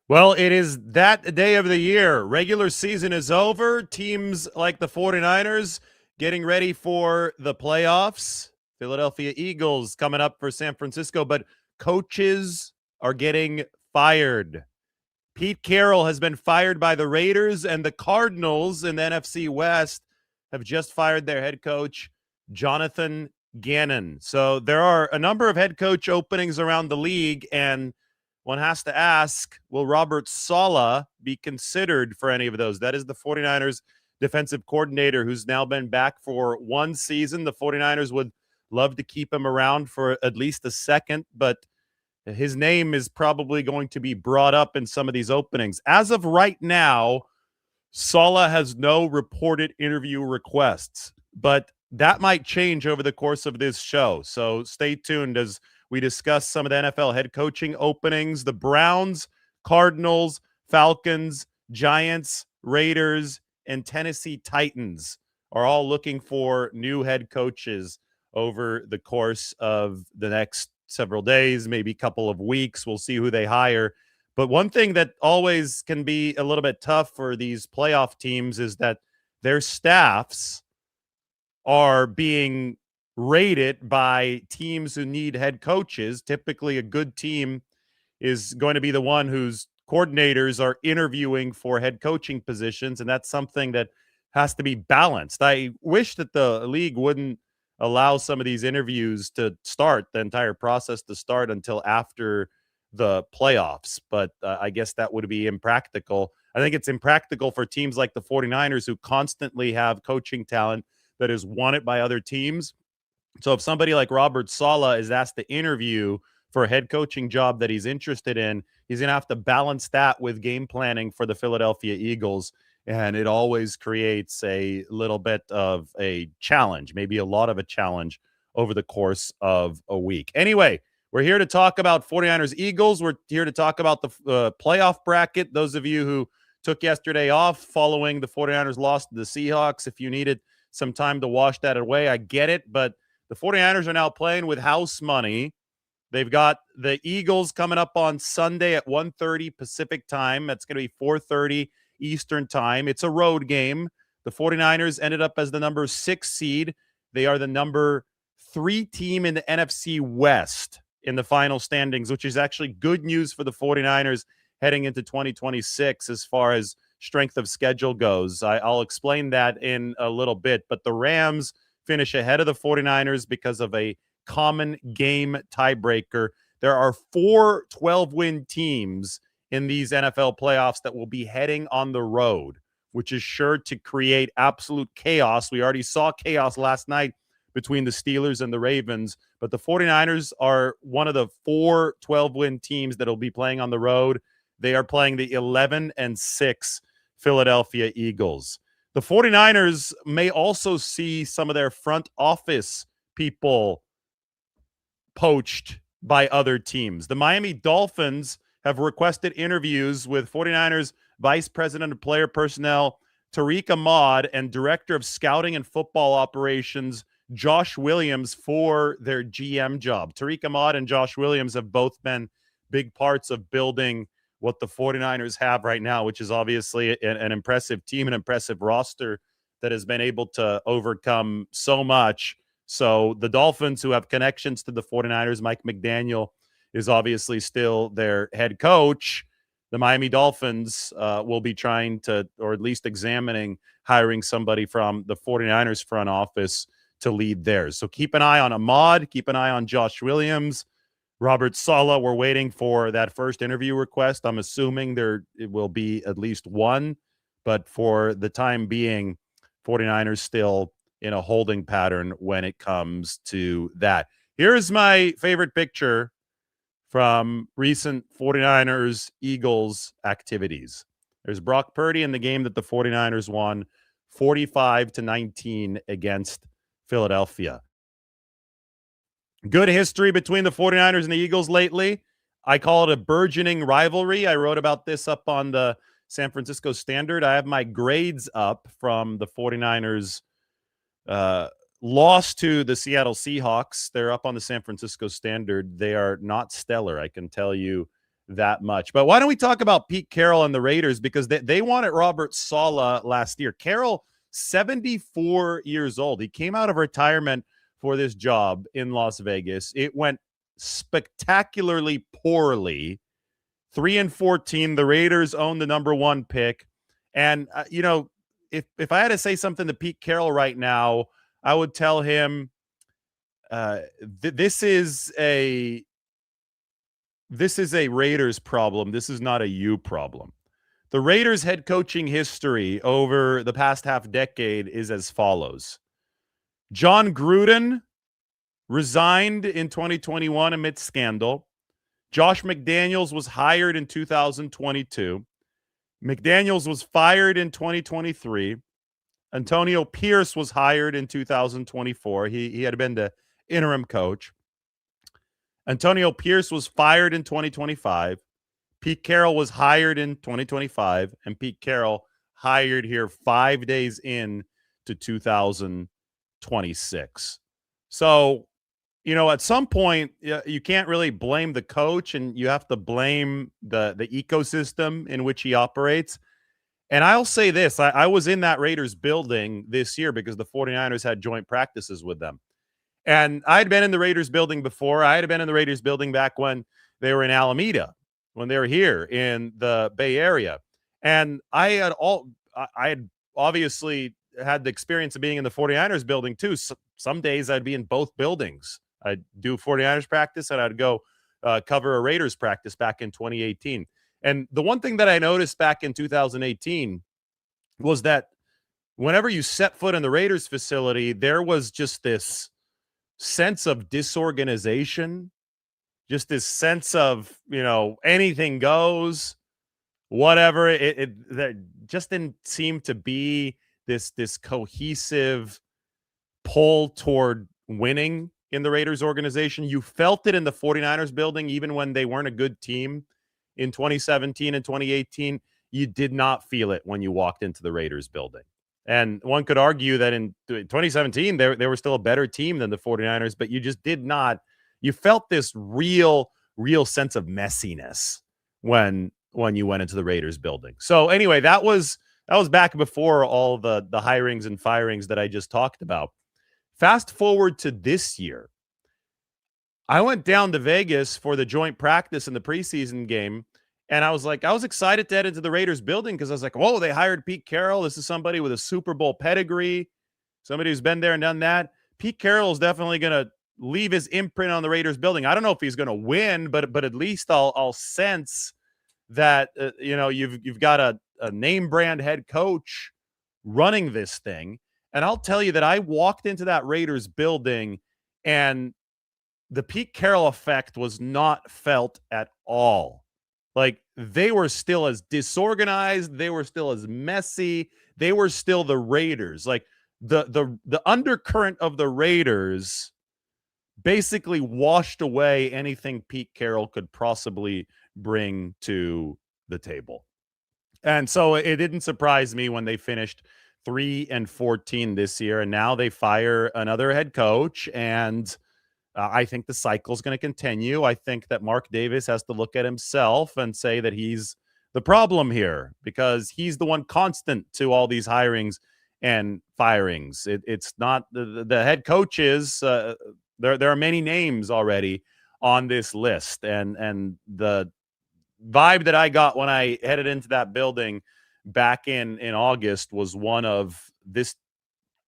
Well, it is that day of the year. Regular season is over. Teams like the 49ers getting ready for the playoffs. Philadelphia Eagles coming up for San Francisco, but coaches are getting fired. Pete Carroll has been fired by the Raiders, and the Cardinals in the NFC West have just fired their head coach, Jonathan Gannon. So there are a number of head coach openings around the league, and one has to ask, will Robert Saleh be considered for any of those? That is the 49ers defensive coordinator who's now been back for one season. The 49ers would love to keep him around for at least a second, but his name is probably going to be brought up in some of these openings. As of right now, Saleh has no reported interview requests, but that might change over the course of this show. So stay tuned as we discuss some of the NFL head coaching openings. The Browns, Cardinals, Falcons, Giants, Raiders, and Tennessee Titans are all looking for new head coaches over the course of the next several days, maybe a couple of weeks. We'll see who they hire. But one thing that always can be a little bit tough for these playoff teams is that their staffs are being rated by teams who need head coaches. Typically, a good team is going to be the one whose coordinators are interviewing for head coaching positions, and that's something that has to be balanced. I wish that the league wouldn't allow some of these interviews to start, the entire process to start until after the playoffs, but I guess that would be impractical. I think it's impractical for teams like the 49ers who constantly have coaching talent that is wanted by other teams. So if somebody like Robert Saleh is asked to interview for a head coaching job that he's interested in, he's going to have to balance that with game planning for the Philadelphia Eagles. And it always creates a little bit of a challenge, maybe a lot of a challenge over the course of a week. Anyway, we're here to talk about 49ers Eagles. We're here to talk about the playoff bracket. Those of you who took yesterday off following the 49ers loss to the Seahawks, if you needed some time to wash that away, I get it. But the 49ers are now playing with house money. They've got the Eagles coming up on Sunday at 1:30 Pacific time. That's going to be 4:30 Eastern time. It's a road game. The 49ers ended up as the number 6 seed. They are the number 3 team in the NFC West in the final standings, which is actually good news for the 49ers heading into 2026 as far as strength of schedule goes. I'll explain that in a little bit, but the Rams finish ahead of the 49ers because of a common game tiebreaker. There are 4 12-win teams in these NFL playoffs that will be heading on the road, which is sure to create absolute chaos. We already saw chaos last night between the Steelers and the Ravens, but the 49ers are one of the 4 12-win teams that will be playing on the road. They are playing the 11-6 Philadelphia Eagles. The 49ers may also see some of their front office people poached by other teams. The Miami Dolphins have requested interviews with 49ers Vice President of Player Personnel Tariq Ahmad and Director of Scouting and Football Operations Josh Williams for their GM job. Tariq Ahmad and Josh Williams have both been big parts of building what the 49ers have right now, which is obviously an impressive team, an impressive roster that has been able to overcome so much. So the Dolphins, who have connections to the 49ers, Mike McDaniel is obviously still their head coach. The Miami Dolphins will be trying to, or at least examining, hiring somebody from the 49ers front office to lead theirs. So keep an eye on Ahmad, keep an eye on Josh Williams. Robert Saleh, we're waiting for that first interview request. I'm assuming it will be at least one, but for the time being, 49ers still in a holding pattern when it comes to that. Here's my favorite picture from recent 49ers Eagles activities. There's Brock Purdy in the game that the 49ers won 45-19 against Philadelphia. Good history between the 49ers and the Eagles lately. I call it a burgeoning rivalry. I wrote about this up on the San Francisco Standard. I have my grades up from the 49ers loss to the Seattle Seahawks. They're up on the San Francisco Standard. They are not stellar, I can tell you that much. But why don't we talk about Pete Carroll and the Raiders, because they wanted Robert Saleh last year. Carroll, 74 years old. He came out of retirement for this job in Las Vegas. It went spectacularly poorly. 3-14. The Raiders own the number one pick. And, if I had to say something to Pete Carroll right now, I would tell him this is a Raiders problem. This is not a you problem. The Raiders head coaching history over the past half decade is as follows. John Gruden resigned in 2021 amid scandal. Josh McDaniels was hired in 2022. McDaniels was fired in 2023. Antonio Pierce was hired in 2024. He had been the interim coach. Antonio Pierce was fired in 2025. Pete Carroll was hired in 2025, and Pete Carroll hired here 5 days in to 2026. So, at some point, you can't really blame the coach, and you have to blame the ecosystem in which he operates. And I'll say this. I was in that Raiders building this year because the 49ers had joint practices with them. And I'd been in the Raiders building before. I had been in the Raiders building back when they were in Alameda, when they were here in the Bay Area. And I had obviously had the experience of being in the 49ers building too. So some days I'd be in both buildings. I'd do 49ers practice and I'd go cover a Raiders practice back in 2018. And the one thing that I noticed back in 2018 was that whenever you set foot in the Raiders facility, there was just this sense of disorganization, just this sense of, anything goes, whatever. There just didn't seem to be this cohesive pull toward winning in the Raiders organization. You felt it in the 49ers building, even when they weren't a good team in 2017 and 2018. You did not feel it when you walked into the Raiders building. And one could argue that in 2017, they were still a better team than the 49ers, but you just did not. You felt this real sense of messiness when you went into the Raiders building. So anyway, that was back before all the hirings and firings that I just talked about. Fast forward to this year. I went down to Vegas for the joint practice in the preseason game. And I was excited to head into the Raiders building because I was like, whoa, they hired Pete Carroll. This is somebody with a Super Bowl pedigree, somebody who's been there and done that. Pete Carroll is definitely going to leave his imprint on the Raiders building. I don't know if he's going to win, but at least I'll sense that, you've got a name brand head coach running this thing. And I'll tell you that I walked into that Raiders building and the Pete Carroll effect was not felt at all. Like, they were still as disorganized. They were still as messy. They were still the Raiders. Like, the undercurrent of the Raiders basically washed away anything Pete Carroll could possibly bring to the table. And so it didn't surprise me when they finished 3-14 this year. And now they fire another head coach, and I think the cycle is going to continue. I think that Mark Davis has to look at himself and say that he's the problem here because he's the one constant to all these hirings and firings. It's not the head coaches. There are many names already on this list, and the vibe that I got when I headed into that building back in August was one of this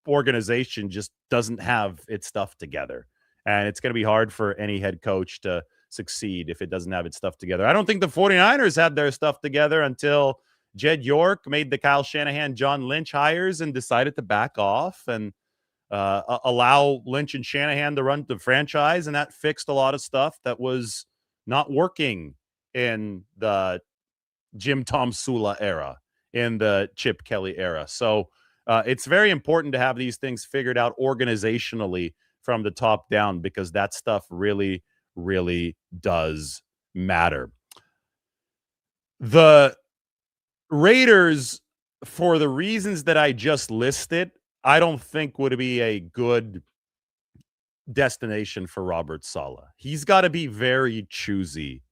organization just doesn't have its stuff together. And it's going to be hard for any head coach to succeed if it doesn't have its stuff together. I don't think the 49ers had their stuff together until Jed York made the Kyle Shanahan, John Lynch hires and decided to back off and allow Lynch and Shanahan to run the franchise. And that fixed a lot of stuff that was not working in the Jim Tom Sula era, in the Chip Kelly era. So it's very important to have these things figured out organizationally from the top down, because that stuff really, really does matter. The Raiders, for the reasons that I just listed, I don't think would be a good destination for Robert Saleh. He's got to be very choosy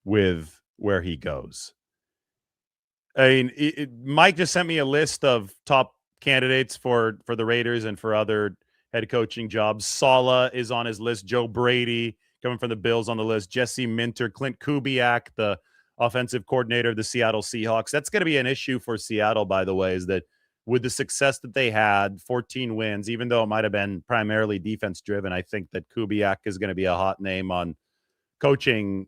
with where he goes. I mean, Mike just sent me a list of top candidates for the Raiders and for other head coaching jobs. Saleh is on his list. Joe Brady coming from the Bills on the list. Jesse Minter, Clint Kubiak, the offensive coordinator of the Seattle Seahawks. That's going to be an issue for Seattle, by the way, is that with the success that they had, 14 wins, even though it might have been primarily defense driven, I think that Kubiak is going to be a hot name on coaching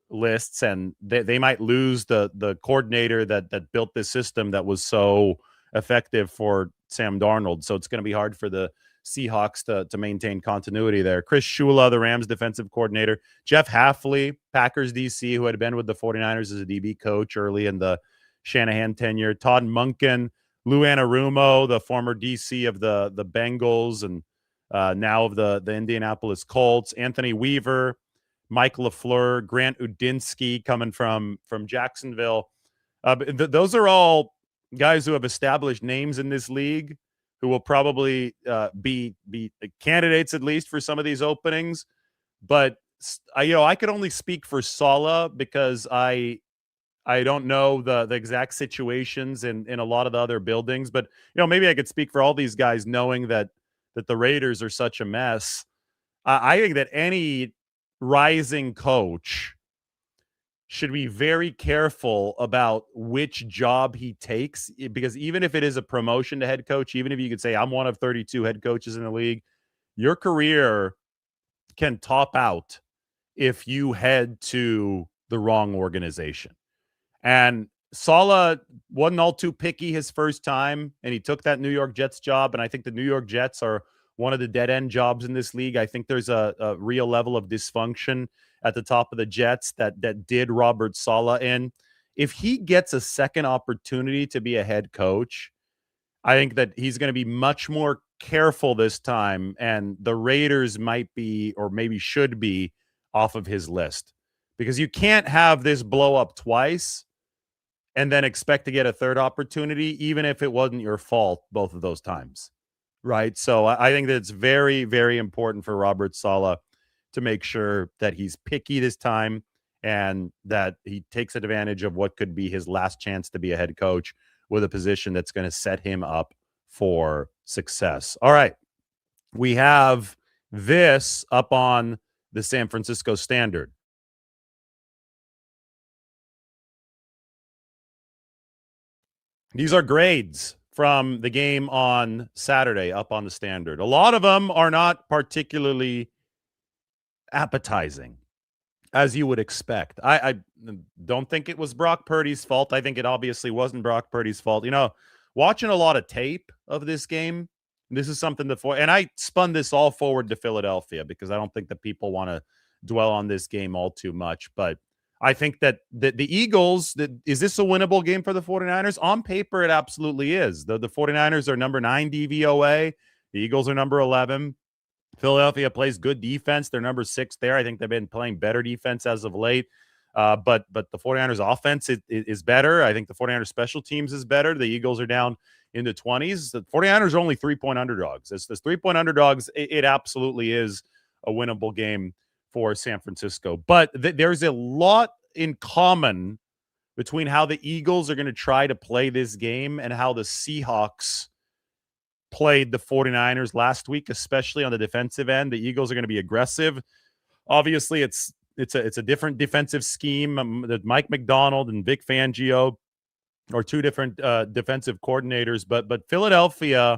lists, and they might lose the coordinator that built this system that was so effective for Sam Darnold. So it's going to be hard for the Seahawks to maintain continuity there. Chris Shula, the Rams defensive coordinator. Jeff Hafley, Packers DC, who had been with the 49ers as a DB coach early in the Shanahan tenure. Todd Monken, Lou Anarumo, the former DC of the Bengals and now of the Indianapolis Colts. Anthony Weaver, Mike LaFleur, Grant Udinsky coming from Jacksonville. Those are all guys who have established names in this league who will probably be candidates at least for some of these openings. But I could only speak for Saleh because I don't know the exact situations in a lot of the other buildings. But maybe I could speak for all these guys, knowing that the Raiders are such a mess. I think that any rising coach should be very careful about which job he takes, because even if it is a promotion to head coach, even if you could say I'm one of 32 head coaches in the league, your career can top out if you head to the wrong organization. And Saleh wasn't all too picky his first time, and he took that New York Jets job, and I think the New York Jets are one of the dead-end jobs in this league. I think there's a real level of dysfunction at the top of the Jets that did Robert Saleh in. If he gets a second opportunity to be a head coach, I think that he's going to be much more careful this time, and the Raiders might be, or maybe should be, off of his list. Because you can't have this blow up twice and then expect to get a third opportunity, even if it wasn't your fault both of those times. Right. So I think that it's very, very important for Robert Saleh to make sure that he's picky this time and that he takes advantage of what could be his last chance to be a head coach with a position that's going to set him up for success. All right. We have this up on the San Francisco Standard. These are grades from the game on Saturday up on the Standard. A lot of them are not particularly appetizing, as you would expect. I don't think it was Brock Purdy's fault. I think it obviously wasn't Brock Purdy's fault. Watching a lot of tape of this game, this is something and I spun this all forward to Philadelphia because I don't think that people want to dwell on this game all too much. But I think that the Eagles, is this a winnable game for the 49ers? On paper, it absolutely is. The 49ers are number 9 DVOA. The Eagles are number 11. Philadelphia plays good defense. They're number 6 there. I think they've been playing better defense as of late. But the 49ers offense is better. I think the 49ers special teams is better. The Eagles are down in the 20s. The 49ers are only 3-point underdogs. As 3-point underdogs, it absolutely is a winnable game for San Francisco. But there's a lot in common between how the Eagles are going to try to play this game and how the Seahawks played the 49ers last week, especially on the defensive end. The Eagles are going to be aggressive. Obviously, it's a different defensive scheme. Mike McDonald and Vic Fangio are two different defensive coordinators, but Philadelphia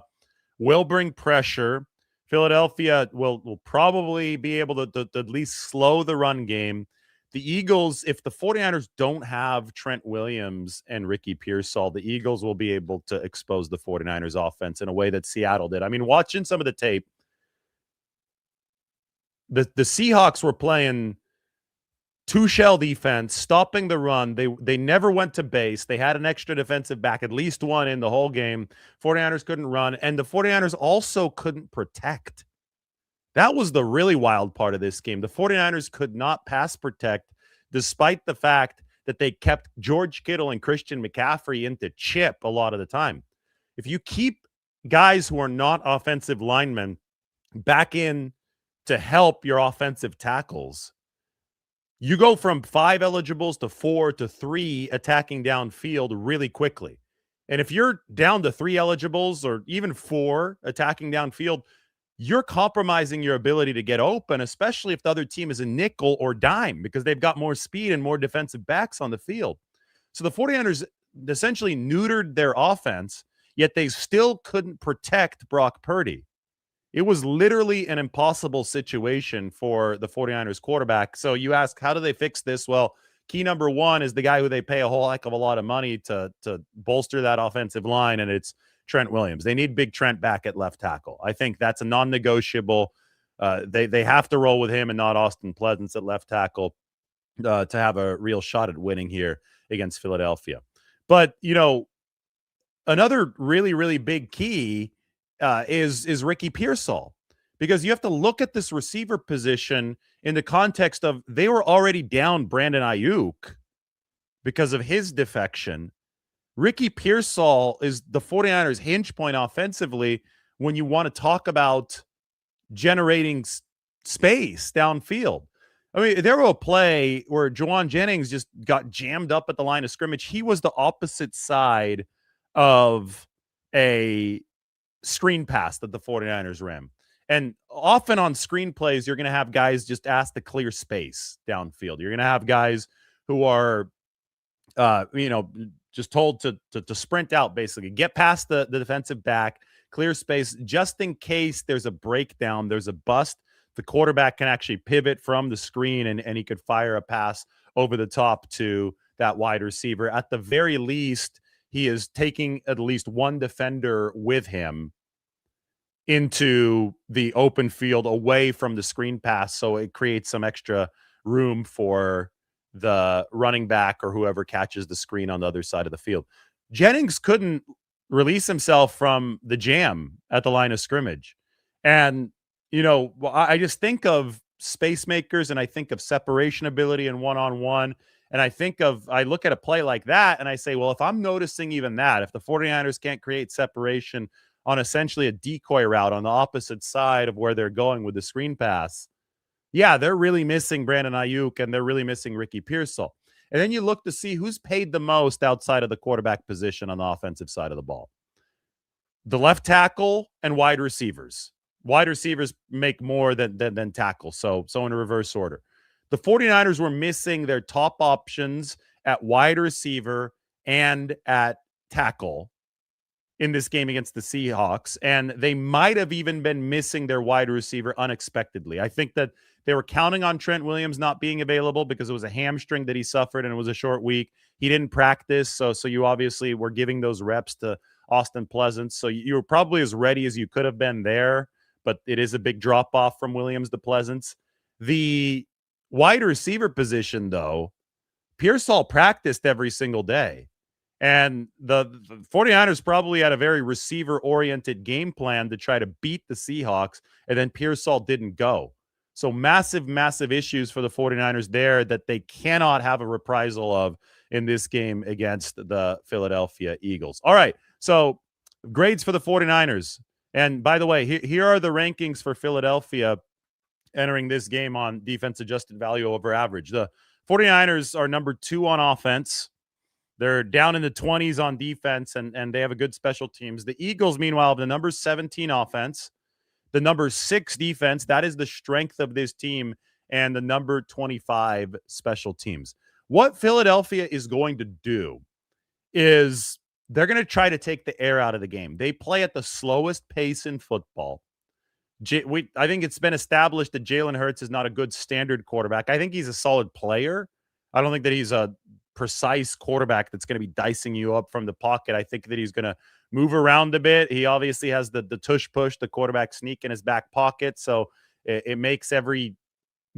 will bring pressure. Philadelphia will probably be able to at least slow the run game. The Eagles, if the 49ers don't have Trent Williams and Ricky Pearsall, the Eagles will be able to expose the 49ers offense in a way that Seattle did. I mean, watching some of the tape, the Seahawks were playing two-shell defense, stopping the run. They never went to base. They had an extra defensive back, at least one in the whole game. 49ers couldn't run, and the 49ers also couldn't protect. That was the really wild part of this game. The 49ers could not pass protect, despite the fact that they kept George Kittle and Christian McCaffrey into chip a lot of the time. If you keep guys who are not offensive linemen back in to help your offensive tackles, you go from 5 eligibles to 4 to 3 attacking downfield really quickly. And if you're down to 3 eligibles or even 4 attacking downfield, you're compromising your ability to get open, especially if the other team is a nickel or dime, because they've got more speed and more defensive backs on the field. So the 49ers essentially neutered their offense, yet they still couldn't protect Brock Purdy. It was literally an impossible situation for the 49ers quarterback. So you ask, how do they fix this? Well, key number one is the guy who they pay a whole heck of a lot of money to bolster that offensive line, and it's Trent Williams. They need Big Trent back at left tackle. I think that's a non-negotiable. They have to roll with him and not Austin Pleasance at left tackle to have a real shot at winning here against Philadelphia. But, another really, really big key is Ricky Pearsall, because you have to look at this receiver position in the context of they were already down Brandon Ayuk because of his defection. Ricky Pearsall is the 49ers hinge point offensively when you want to talk about generating space downfield. I mean, there was a play where Juwan Jennings just got jammed up at the line of scrimmage. He was the opposite side of a screen pass that the 49ers ran. And often on screen plays, you're going to have guys just ask to clear space downfield. You're going to have guys who are, just told to sprint out, basically. Get past the defensive back, clear space, just in case there's a breakdown, there's a bust. The quarterback can actually pivot from the screen and he could fire a pass over the top to that wide receiver. At the very least, he is taking at least one defender with him into the open field away from the screen pass, so it creates some extra room for the running back or whoever catches the screen on the other side of the field. Jennings couldn't release himself from the jam at the line of scrimmage. And, I just think of space makers and I think of separation ability and one-on-one. And I look at a play like that and I say, well, if I'm noticing even that, if the 49ers can't create separation on essentially a decoy route on the opposite side of where they're going with the screen pass, yeah, they're really missing Brandon Ayuk and they're really missing Ricky Pearsall. And then you look to see who's paid the most outside of the quarterback position on the offensive side of the ball. The left tackle and wide receivers. Wide receivers make more than tackle. So in a reverse order. The 49ers were missing their top options at wide receiver and at tackle in this game against the Seahawks, and they might have even been missing their wide receiver unexpectedly. I think that they were counting on Trent Williams not being available because it was a hamstring that he suffered and it was a short week. He didn't practice, so you obviously were giving those reps to Austin Pleasance. So you were probably as ready as you could have been there, but it is a big drop-off from Williams to Pleasance. The wide receiver position, though, Pearsall practiced every single day. And the 49ers probably had a very receiver-oriented game plan to try to beat the Seahawks, and then Pearsall didn't go. So massive, massive issues for the 49ers there that they cannot have a reprisal of in this game against the Philadelphia Eagles. All right, so grades for the 49ers. And by the way, here are the rankings for Philadelphia entering this game on defense-adjusted value over average. The 49ers are number 2 on offense. They're down in the 20s on defense, and they have a good special teams. The Eagles, meanwhile, have the number 17 offense, the number 6 defense. That is the strength of this team, and the number 25 special teams. What Philadelphia is going to do is they're going to try to take the air out of the game. They play at the slowest pace in football. I think it's been established that Jalen Hurts is not a good standard quarterback. I think he's a solid player. I don't think that he's a precise quarterback that's going to be dicing you up from the pocket. I think that he's going to move around a bit. He obviously has the tush push, the quarterback sneak in his back pocket. So it makes every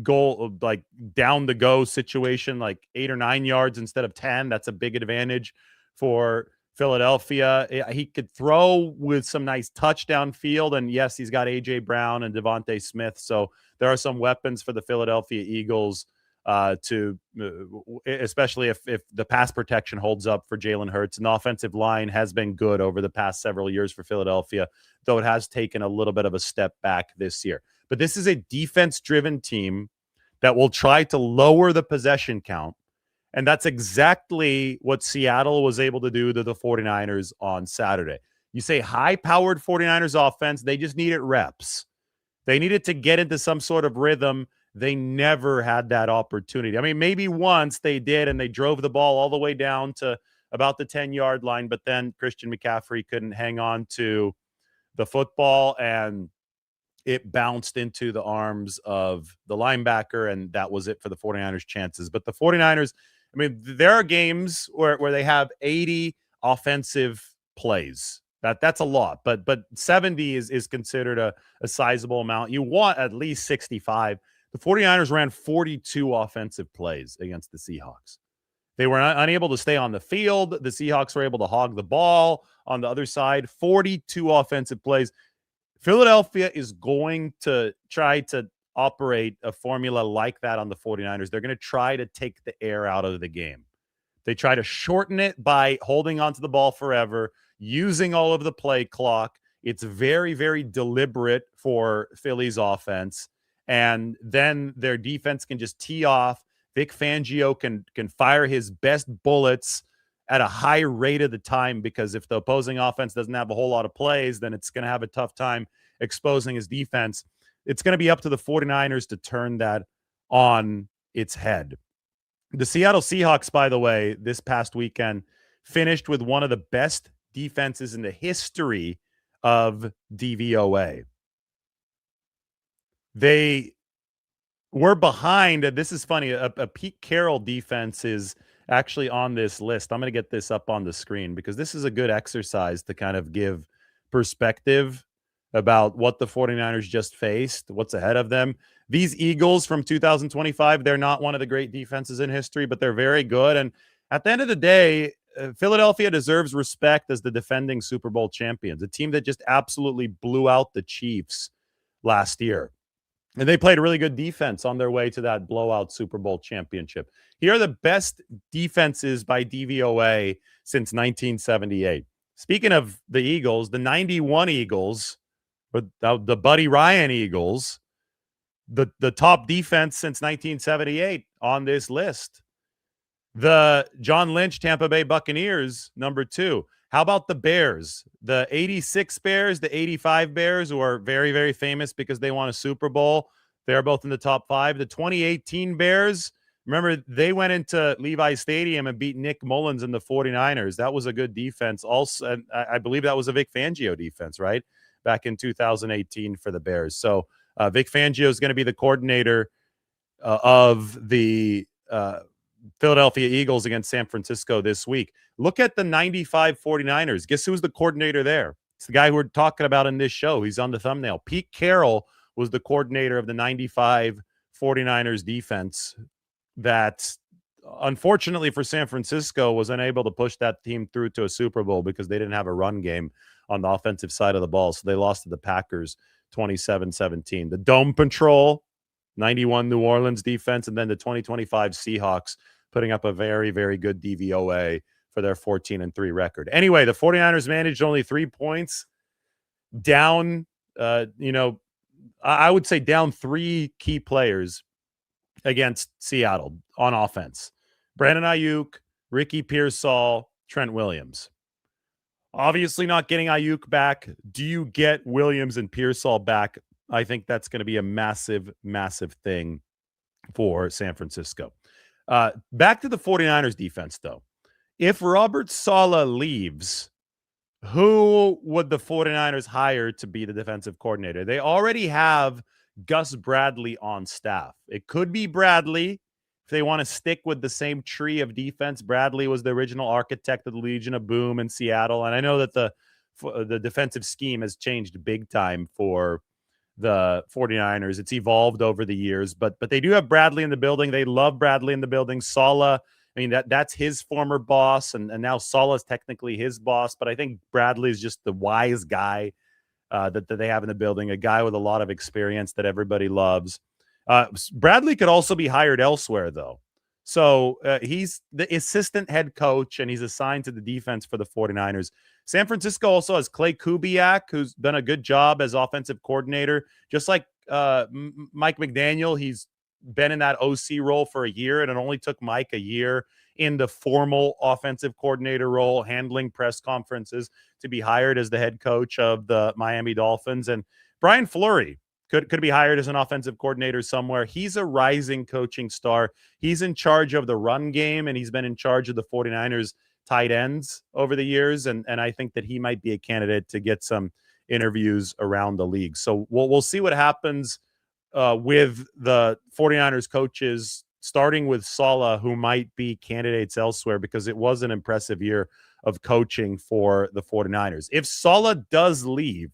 goal like down the go situation like 8 or 9 yards instead of 10. That's a big advantage for Philadelphia. He could throw with some nice touchdown field. And yes, he's got A.J. Brown and Devontae Smith. So there are some weapons for the Philadelphia Eagles especially if the pass protection holds up for Jalen Hurts. And the offensive line has been good over the past several years for Philadelphia, though it has taken a little bit of a step back this year. But this is a defense-driven team that will try to lower the possession count. And that's exactly what Seattle was able to do to the 49ers on Saturday. You say high-powered 49ers offense, they just needed reps. They needed to get into some sort of rhythm. They never had that opportunity. I mean, maybe once they did, and they drove the ball all the way down to about the 10-yard line, but then Christian McCaffrey couldn't hang on to the football, and it bounced into the arms of the linebacker, and that was it for the 49ers' chances. But the 49ers, I mean, there are games where they have 80 offensive plays. That's a lot, but 70 is considered a sizable amount. You want at least 65. The 49ers ran 42 offensive plays against the Seahawks. They were unable to stay on the field. The Seahawks were able to hog the ball on the other side. 42 offensive plays. Philadelphia is going to try to operate a formula like that on the 49ers. They're going to try to take the air out of the game. They try to shorten it by holding onto the ball forever, using all of the play clock. It's very, very deliberate for Philly's offense. And then their defense can just tee off. Vic Fangio can fire his best bullets at a high rate of the time, because if the opposing offense doesn't have a whole lot of plays, then it's going to have a tough time exposing his defense. It's going to be up to the 49ers to turn that on its head. The Seattle Seahawks, by the way, this past weekend finished with one of the best defenses in the history of DVOA. They were behind. This is funny. A Pete Carroll defense is actually on this list. I'm going to get this up on the screen because this is a good exercise to kind of give perspective about what the 49ers just faced, what's ahead of them. These Eagles from 2025, they're not one of the great defenses in history, but they're very good. And at the end of the day, Philadelphia deserves respect as the defending Super Bowl champions, a team that just absolutely blew out the Chiefs last year. And they played a really good defense on their way to that blowout Super Bowl championship. Here are the best defenses by DVOA since 1978. Speaking of the Eagles, the 91 Eagles, or the Buddy Ryan Eagles, the top defense since 1978 on this list. The John Lynch Tampa Bay Buccaneers, number 2. How about the Bears? The 86 Bears, the 85 Bears, who are very, very famous because they won a Super Bowl. They're both in the top 5. The 2018 Bears, remember, they went into Levi Stadium and beat Nick Mullins and the 49ers. That was a good defense. Also, and I believe that was a Vic Fangio defense, right? Back in 2018 for the Bears. So Vic Fangio is going to be the coordinator of the Philadelphia Eagles against San Francisco this week. Look at the 95 49ers. Guess who's the coordinator there? It's the guy who we're talking about in this show. He's on the thumbnail. Pete Carroll was the coordinator of the 95 49ers defense that, unfortunately for San Francisco, was unable to push that team through to a Super Bowl because they didn't have a run game on the offensive side of the ball. So they lost to the Packers 27-17. The Dome Patrol, 91 New Orleans defense, and then the 2025 Seahawks putting up a very, very good DVOA for their 14-3 record. Anyway, the 49ers managed only 3 points, down, I would say down 3 key players against Seattle on offense. Brandon Ayuk, Ricky Pearsall, Trent Williams. Obviously not getting Ayuk back. Do you get Williams and Pearsall back? I think that's going to be a massive, massive thing for San Francisco. Back to the 49ers defense, though. If Robert Saleh leaves, who would the 49ers hire to be the defensive coordinator? They already have Gus Bradley on staff. It could be Bradley if they want to stick with the same tree of defense. Bradley was the original architect of the Legion of Boom in Seattle. And I know that the defensive scheme has changed big time for the 49ers. It's evolved over the years, but they do have Bradley in the building. They love Bradley in the building. Saleh, I mean, that's his former boss, and now Saleh is technically his boss, but I think Bradley is just the wise guy that they have in the building, a guy with a lot of experience that everybody loves. Bradley could also be hired elsewhere, though. So he's the assistant head coach, and he's assigned to the defense for the 49ers. San Francisco also has Clay Kubiak, who's done a good job as offensive coordinator. Just like Mike McDaniel, he's been in that OC role for a year, and it only took Mike a year in the formal offensive coordinator role, handling press conferences, to be hired as the head coach of the Miami Dolphins. And Brian Fleury could be hired as an offensive coordinator somewhere. He's a rising coaching star. He's in charge of the run game, and he's been in charge of the 49ers tight ends over the years. And I think that he might be a candidate to get some interviews around the league. So we'll see what happens with the 49ers coaches, starting with Saleh, who might be candidates elsewhere, because it was an impressive year of coaching for the 49ers. If Saleh does leave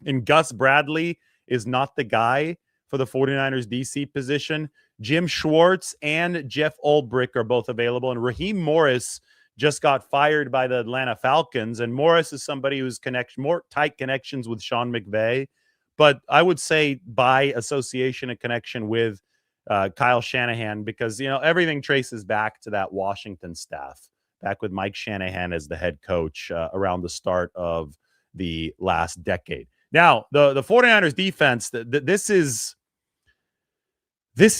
and Gus Bradley is not the guy for the 49ers DC position, Jim Schwartz and Jeff Ulbrich are both available. And Raheem Morris just got fired by the Atlanta Falcons. And Morris is somebody who's more tight connections with Sean McVay. But I would say by association and connection with Kyle Shanahan, because, everything traces back to that Washington staff, back with Mike Shanahan as the head coach around the start of the last decade. Now, the 49ers defense, this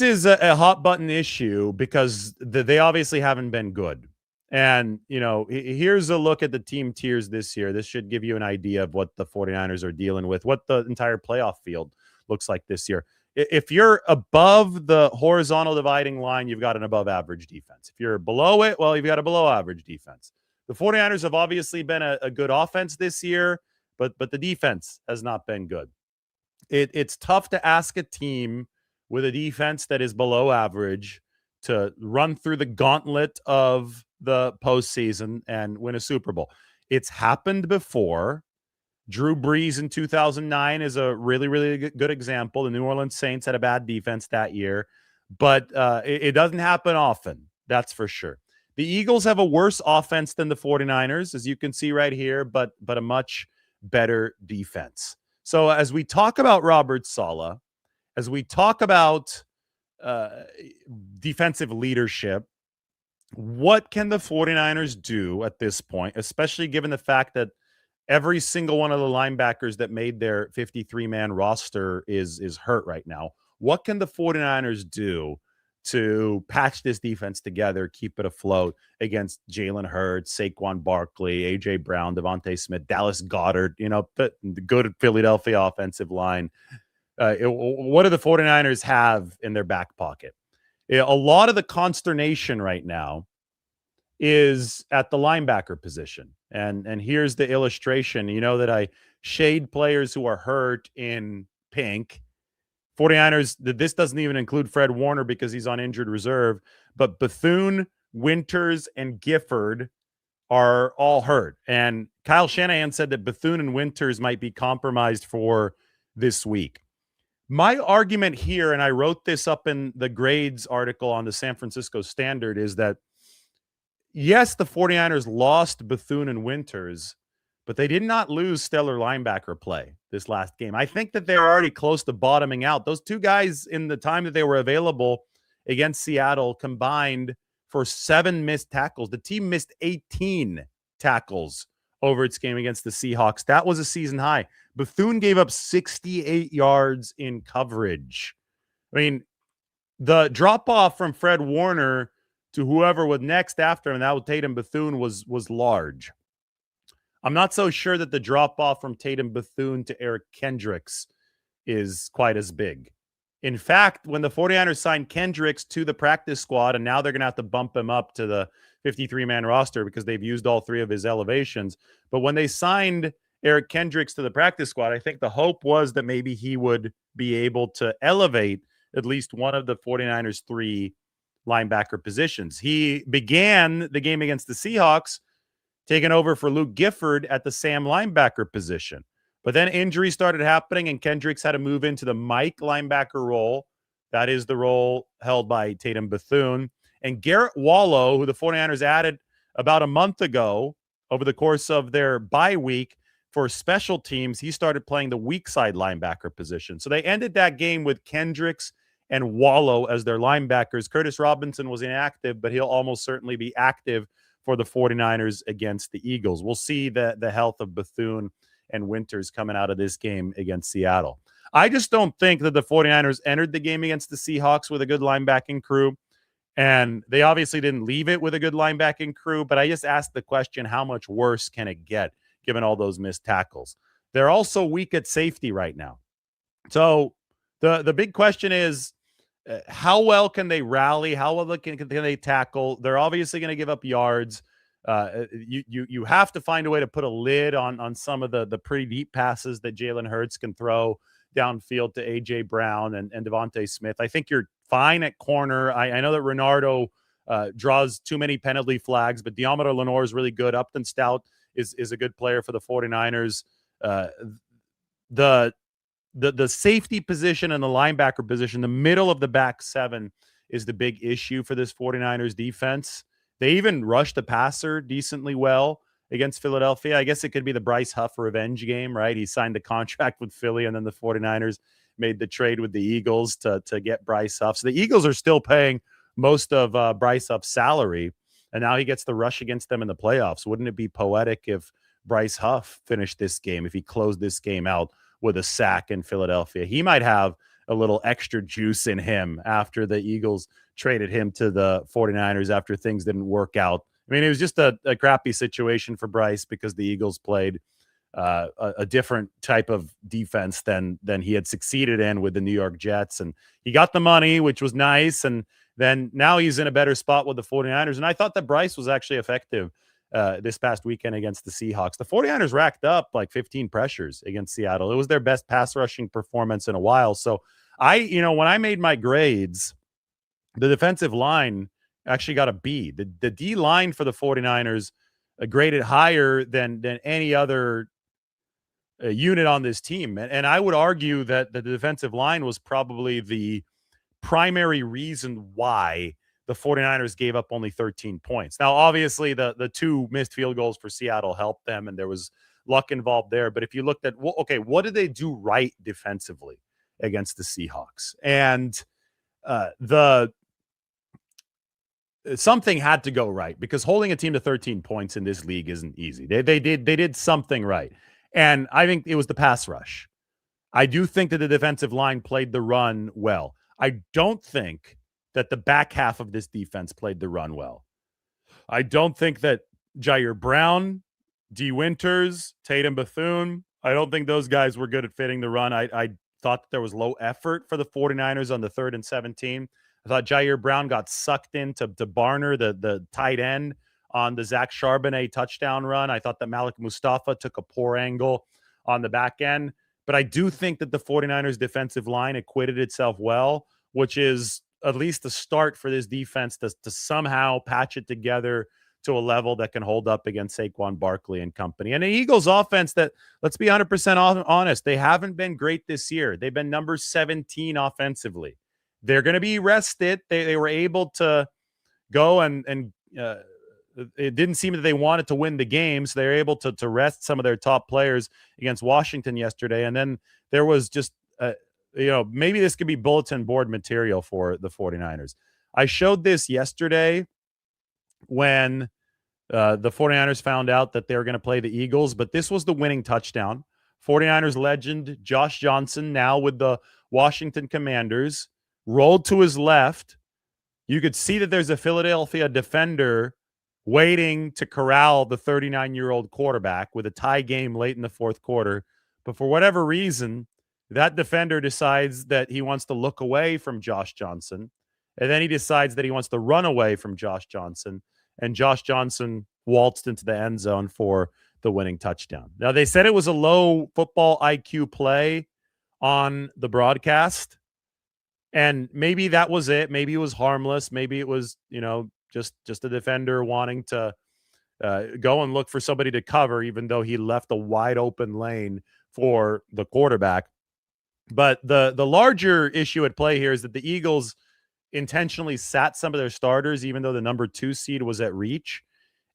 is a hot button issue because they obviously haven't been good. And, here's a look at the team tiers this year. This should give you an idea of what the 49ers are dealing with, what the entire playoff field looks like this year. If you're above the horizontal dividing line, you've got an above average defense. If you're below it, well, you've got a below average defense. The 49ers have obviously been a good offense this year, but the defense has not been good. It's tough to ask a team with a defense that is below average to run through the gauntlet of the postseason and win a Super Bowl. It's happened before. Drew Brees in 2009 is a really, really good example. The New Orleans Saints had a bad defense that year, but it doesn't happen often. That's for sure. The Eagles have a worse offense than the 49ers, as you can see right here, but a much better defense. So as we talk about Robert Saleh, as we talk about defensive leadership, what can the 49ers do at this point, especially given the fact that every single one of the linebackers that made their 53-man roster is hurt right now? What can the 49ers do to patch this defense together, keep it afloat against Jalen Hurts, Saquon Barkley, A.J. Brown, Devontae Smith, Dallas Goedert, the good Philadelphia offensive line? What do the 49ers have in their back pocket? A lot of the consternation right now is at the linebacker position. And here's the illustration. That I shade players who are hurt in pink. 49ers, this doesn't even include Fred Warner because he's on injured reserve, but Bethune, Winters, and Gifford are all hurt. And Kyle Shanahan said that Bethune and Winters might be compromised for this week. My argument here, and I wrote this up in the grades article on the San Francisco Standard, is that yes, the 49ers lost Bethune and Winters, but they did not lose stellar linebacker play this last game. I think that they're already close to bottoming out. Those two guys, in the time that they were available against Seattle, combined for 7 missed tackles. The team missed 18 tackles over its game against the Seahawks. That was a season high. Bethune gave up 68 yards in coverage. I mean, the drop-off from Fred Warner to whoever was next after him, that was Tatum Bethune, was large. I'm not so sure that the drop-off from Tatum Bethune to Eric Kendricks is quite as big. In fact, when the 49ers signed Kendricks to the practice squad, and now they're going to have to bump him up to the 53-man roster because they've used all 3 of his elevations. But when they signed Eric Kendricks to the practice squad, I think the hope was that maybe he would be able to elevate at least one of the 49ers' 3 linebacker positions. He began the game against the Seahawks taking over for Luke Gifford at the Sam linebacker position. But then injuries started happening, and Kendricks had to move into the Mike linebacker role. That is the role held by Tatum Bethune. And Garrett Wallow, who the 49ers added about a month ago over the course of their bye week for special teams, he started playing the weak side linebacker position. So they ended that game with Kendricks and Wallow as their linebackers. Curtis Robinson was inactive, but he'll almost certainly be active for the 49ers against the Eagles. We'll see the health of Bethune and Winters coming out of this game against Seattle. I just don't think that the 49ers entered the game against the Seahawks with a good linebacking crew. And they obviously didn't leave it with a good linebacking crew, but I just asked the question, how much worse can it get given all those missed tackles? They're also weak at safety right now. So the big question is, how well can they rally? How well can they tackle? They're obviously going to give up yards. You have to find a way to put a lid on some of the pretty deep passes that Jalen Hurts can throw downfield to A.J. Brown and Devontae Smith. I think you're fine at corner. I know that Renardo draws too many penalty flags, but Diomede Lenore is really good. Upton Stout is a good player for the 49ers. The safety position and the linebacker position, the middle of the back seven, is the big issue for this 49ers defense. They even rushed the passer decently well against Philadelphia. I guess it could be the Bryce Huff revenge game, right? He signed the contract with Philly, and then the 49ers made the trade with the Eagles to get Bryce Huff. So the Eagles are still paying most of Bryce Huff's salary, and now he gets the rush against them in the playoffs. Wouldn't it be poetic if Bryce Huff finished this game, if he closed this game out with a sack in Philadelphia? He might have a little extra juice in him after the Eagles traded him to the 49ers after things didn't work out. I mean, it was just a crappy situation for Bryce because the Eagles played a different type of defense than he had succeeded in with the New York Jets. And he got the money, which was nice. And then now he's in a better spot with the 49ers. And I thought that Bryce was actually effective this past weekend against the Seahawks. The 49ers racked up like 15 pressures against Seattle. It was their best pass rushing performance in a while. So when I made my grades, the defensive line actually got a B. The D line for the 49ers graded higher than any other unit on this team. And I would argue that the defensive line was probably the primary reason why the 49ers gave up only 13 points. Now, obviously, the two missed field goals for Seattle helped them, and there was luck involved there. But if you looked at, what did they do right defensively against the Seahawks? And something had to go right, because holding a team to 13 points in this league isn't easy. They did something right. And I think it was the pass rush. I do think that the defensive line played the run well. I don't think that the back half of this defense played the run well. I don't think that Jair Brown, D. Winters, Tatum Bethune, I don't think those guys were good at fitting the run. I thought that there was low effort for the 49ers on the 3rd and 17. I thought Jair Brown got sucked into Barner, the tight end, on the Zach Charbonnet touchdown run. I thought that Malik Mustafa took a poor angle on the back end. But I do think that the 49ers defensive line acquitted itself well, which is at least the start for this defense to somehow patch it together to a level that can hold up against Saquon Barkley and company. And the Eagles offense, that, let's be 100% honest, they haven't been great this year. They've been number 17 offensively. They're going to be rested. They were able to go and it didn't seem that they wanted to win the game, so they were able to rest some of their top players against Washington yesterday. And then there was just, maybe this could be bulletin board material for the 49ers. I showed this yesterday when the 49ers found out that they were going to play the Eagles, but this was the winning touchdown. 49ers legend Josh Johnson, now with the Washington Commanders, rolled to his left. You could see that there's a Philadelphia defender waiting to corral the 39-year-old quarterback with a tie game late in the fourth quarter. But for whatever reason, that defender decides that he wants to look away from Josh Johnson. And then he decides that he wants to run away from Josh Johnson. And Josh Johnson waltzed into the end zone for the winning touchdown. Now, they said it was a low football IQ play on the broadcast. And maybe that was it. Maybe it was harmless. Maybe it was, just a defender wanting to go and look for somebody to cover, even though he left a wide open lane for the quarterback. But the larger issue at play here is that the Eagles intentionally sat some of their starters, even though the number 2 seed was at reach.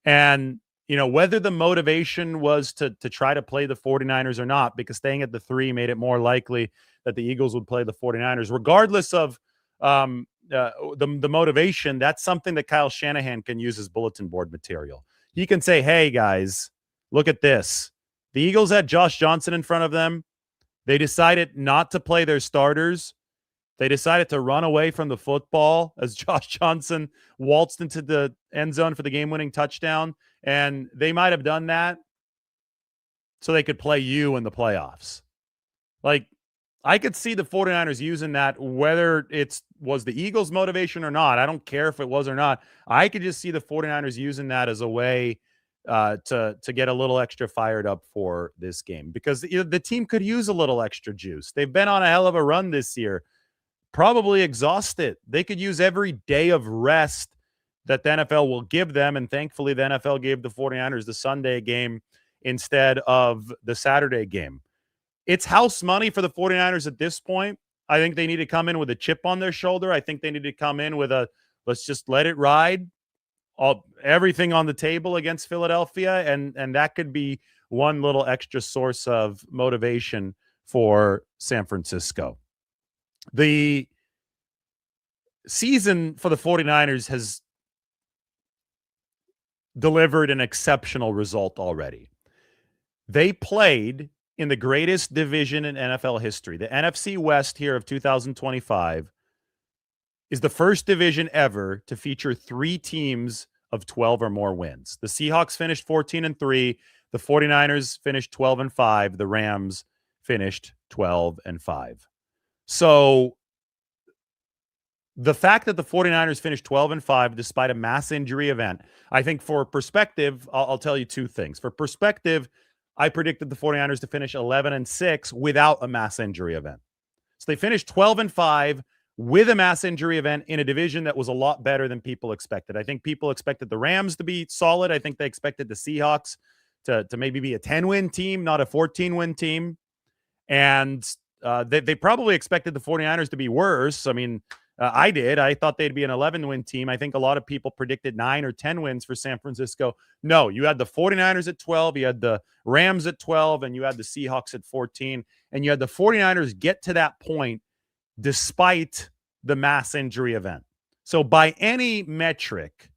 And, whether the motivation was to try to play the 49ers or not, because staying at the 3 made it more likely that the Eagles would play the 49ers, regardless of the motivation. That's something that Kyle Shanahan can use as bulletin board material. He can say, hey, guys, look at this. The Eagles had Josh Johnson in front of them. They decided not to play their starters. They decided to run away from the football as Josh Johnson waltzed into the end zone for the game-winning touchdown. And they might have done that so they could play you in the playoffs. Like, I could see the 49ers using that, whether it was the Eagles' motivation or not. I don't care if it was or not. I could just see the 49ers using that as a way to get a little extra fired up for this game, because the team could use a little extra juice. They've been on a hell of a run this year, probably exhausted. They could use every day of rest that the NFL will give them, and thankfully the NFL gave the 49ers the Sunday game instead of the Saturday game. It's house money for the 49ers at this point. I think they need to come in with a chip on their shoulder. I think they need to come in with a, let's just let it ride, everything on the table against Philadelphia, and that could be one little extra source of motivation for San Francisco. The season for the 49ers has delivered an exceptional result already. They played in the greatest division in NFL history. The NFC West here of 2025 is the first division ever to feature 3 teams of 12 or more wins. The Seahawks finished 14-3. The 49ers finished 12-5. The Rams finished 12-5. So the fact that the 49ers finished 12-5 despite a mass injury event, I think for perspective, I'll tell you 2 things. For perspective, I predicted the 49ers to finish 11-6 without a mass injury event. So they finished 12-5 with a mass injury event in a division that was a lot better than people expected. I think people expected the Rams to be solid. I think they expected the Seahawks to maybe be a 10-win team, not a 14-win team. And they probably expected the 49ers to be worse. I mean, I did. I thought they'd be an 11-win team. I think a lot of people predicted 9 or 10 wins for San Francisco. No, you had the 49ers at 12, you had the Rams at 12, and you had the Seahawks at 14. And you had the 49ers get to that point despite the mass injury event. So by any metric,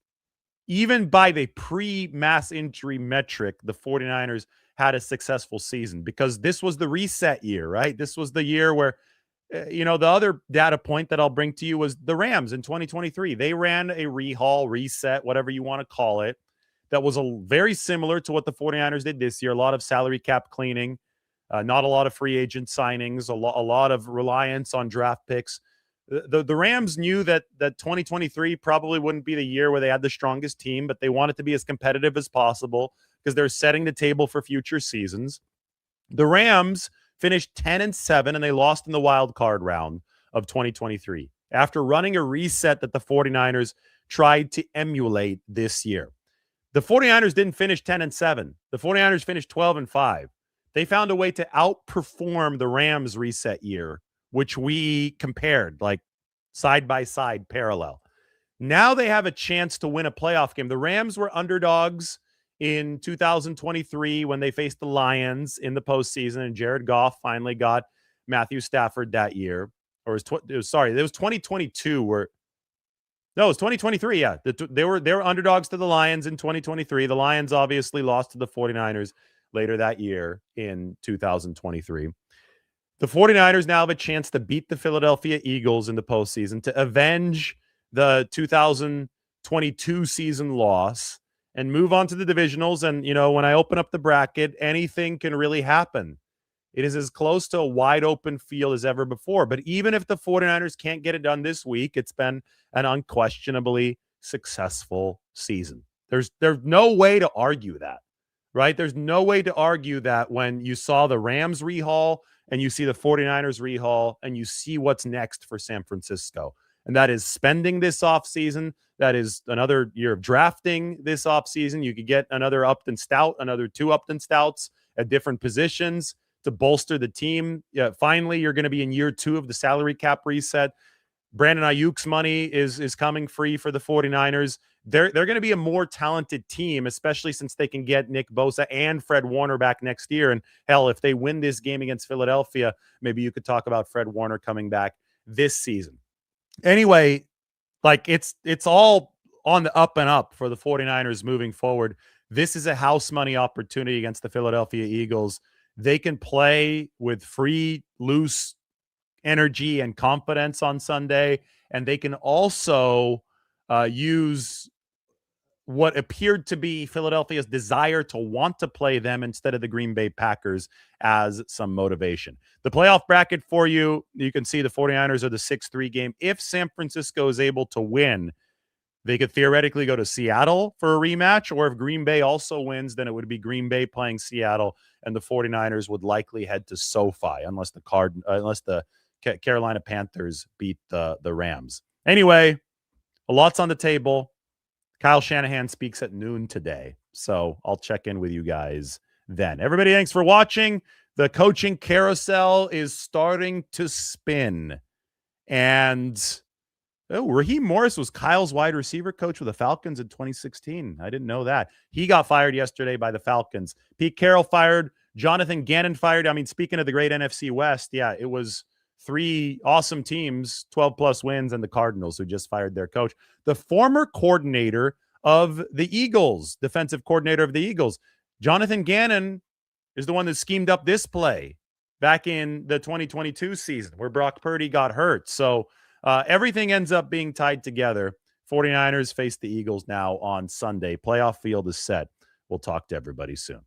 even by the pre-mass injury metric, the 49ers had a successful season, because this was the reset year, right? This was the year where the other data point that I'll bring to you was the Rams in 2023. They ran a rehaul, reset, whatever you want to call it, that was very similar to what the 49ers did this year. A lot of salary cap cleaning, not a lot of free agent signings, a lot of reliance on draft picks. The Rams knew that 2023 probably wouldn't be the year where they had the strongest team, but they wanted to be as competitive as possible because they're setting the table for future seasons. The Rams finished 10-7, and they lost in the wild card round of 2023 after running a reset that the 49ers tried to emulate this year. The 49ers didn't finish 10-7. The 49ers finished 12-5. They found a way to outperform the Rams reset year, which we compared, like side by side, parallel. Now they have a chance to win a playoff game. The Rams were underdogs in 2023 when they faced the Lions in the postseason, and Jared Goff finally got Matthew Stafford that year. Or it was 2022 where no, it was 2023. Yeah, they were underdogs to the Lions in 2023. The Lions obviously lost to the 49ers later that year in 2023. The 49ers now have a chance to beat the Philadelphia Eagles in the postseason, to avenge the 2022 season loss and move on to the divisionals. And, when I open up the bracket, anything can really happen. It is as close to a wide open field as ever before. But even if the 49ers can't get it done this week, it's been an unquestionably successful season. There's no way to argue that, right? There's no way to argue that when you saw the Rams rehaul and you see the 49ers rehaul and you see what's next for San Francisco. And that is spending this offseason. That is another year of drafting this offseason. You could get another Upton Stout, another 2 Upton Stouts at different positions to bolster the team. Yeah, finally, you're going to be in year 2 of the salary cap reset. Brandon Ayuk's money is coming free for the 49ers. They're going to be a more talented team, especially since they can get Nick Bosa and Fred Warner back next year. And hell, if they win this game against Philadelphia, maybe you could talk about Fred Warner coming back this season. Anyway, like it's all on the up and up for the 49ers moving forward. This is a house money opportunity against the Philadelphia Eagles they can play with free, loose energy and confidence on Sunday, and they can also use what appeared to be Philadelphia's desire to want to play them instead of the Green Bay Packers as some motivation. The playoff bracket for you, you can see the 49ers are the 6-3 game. If San Francisco is able to win, they could theoretically go to Seattle for a rematch, or if Green Bay also wins, then it would be Green Bay playing Seattle, and the 49ers would likely head to SoFi unless the Carolina Panthers beat the Rams. Anyway, a lot's on the table. Kyle Shanahan speaks at noon today, so I'll check in with you guys then. Everybody, thanks for watching. The coaching carousel is starting to spin. And Raheem Morris was Kyle's wide receiver coach with the Falcons in 2016. I didn't know that. He got fired yesterday by the Falcons. Pete Carroll fired. Jonathan Gannon fired. I mean, speaking of the great NFC West, yeah, it was 3 awesome teams, 12-plus wins, and the Cardinals, who just fired their coach. The former coordinator of the Eagles, defensive coordinator of the Eagles, Jonathan Gannon, is the one that schemed up this play back in the 2022 season where Brock Purdy got hurt. So everything ends up being tied together. 49ers face the Eagles now on Sunday. Playoff field is set. We'll talk to everybody soon.